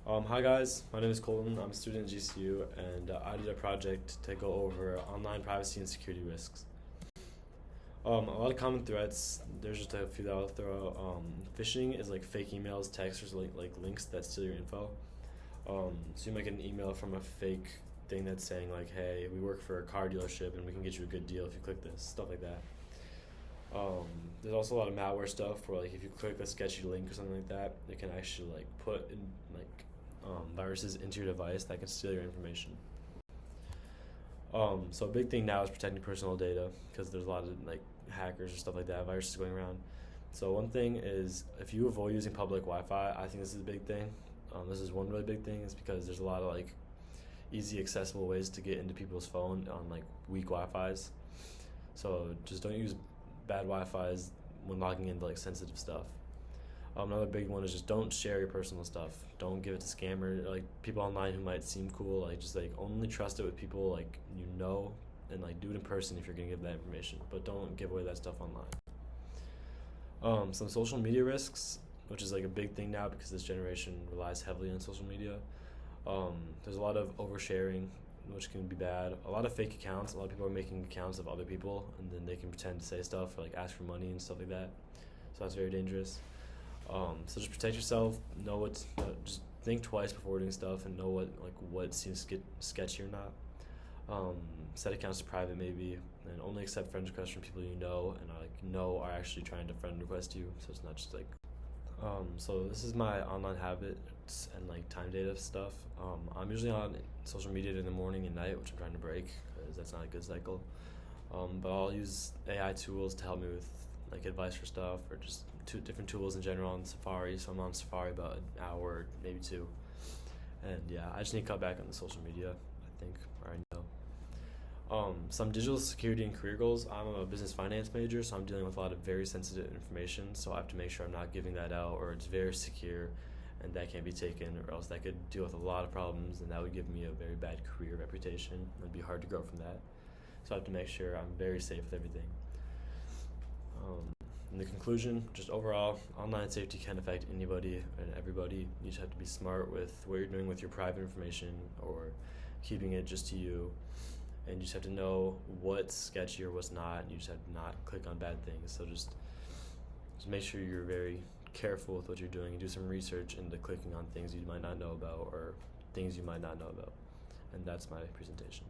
Hi guys, my name is Kolten. I'm a student at GCU, and I did a project to go over online privacy and security risks. A lot of common threats. There's just a few that I'll throw out. Phishing is like fake emails, texts, or like links that steal your info. So you might get an email from a fake thing that's saying like, "Hey, we work for a car dealership, and we can get you a good deal if you click this," stuff like that. Um, there's also a lot of malware stuff where like if you click a sketchy link or something like that, it can actually like put in like viruses into your device that can steal your information. So a big thing now is protecting personal data because there's a lot of like hackers or stuff like that, viruses going around. So one thing is if you avoid using public Wi-Fi, I think this is a big thing. This is one really big thing is because there's a lot of like easy accessible ways to get into people's phone on like weak Wi-Fi's. So just don't use bad Wi-Fi's when logging into like sensitive stuff. Another big one is just don't share your personal stuff. Don't give it to scammers, like people online who might seem cool. Like just like only trust it with people like you know, and like do it in person if you're gonna give that information. But don't give away that stuff online. Some social media risks, which is like a big thing now because this generation relies heavily on social media. There's a lot of oversharing, which can be bad. A lot of fake accounts. A lot of people are making accounts of other people, and then they can pretend to say stuff or like ask for money and stuff like that. So that's very dangerous. So just protect yourself. Know what. Just think twice before doing stuff, and know what seems sketchy or not. Set accounts to private maybe, and only accept friend requests from people you know and are actually trying to friend request you. So it's not just like. So this is my online habits and like time data stuff. I'm usually on social media in the morning and night, which I'm trying to break because that's not a good cycle. But I'll use AI tools to help me with like advice for stuff or just different tools in general on Safari. So I'm on Safari about an hour, maybe two. And yeah, I just need to cut back on the social media, I think, or I know. Some digital security and career goals. I'm a business finance major, so I'm dealing with a lot of very sensitive information. So I have to make sure I'm not giving that out or it's very secure and that can't be taken, or else that could deal with a lot of problems and that would give me a very bad career reputation. It'd be hard to grow from that. So I have to make sure I'm very safe with everything. In the conclusion, just overall, online safety can affect anybody and everybody. You just have to be smart with what you're doing with your private information or keeping it just to you. And you just have to know what's sketchy or what's not. And you just have to not click on bad things. So just make sure you're very careful with what you're doing and do some research into clicking on things you might not know about or things you might not know about. And that's my presentation.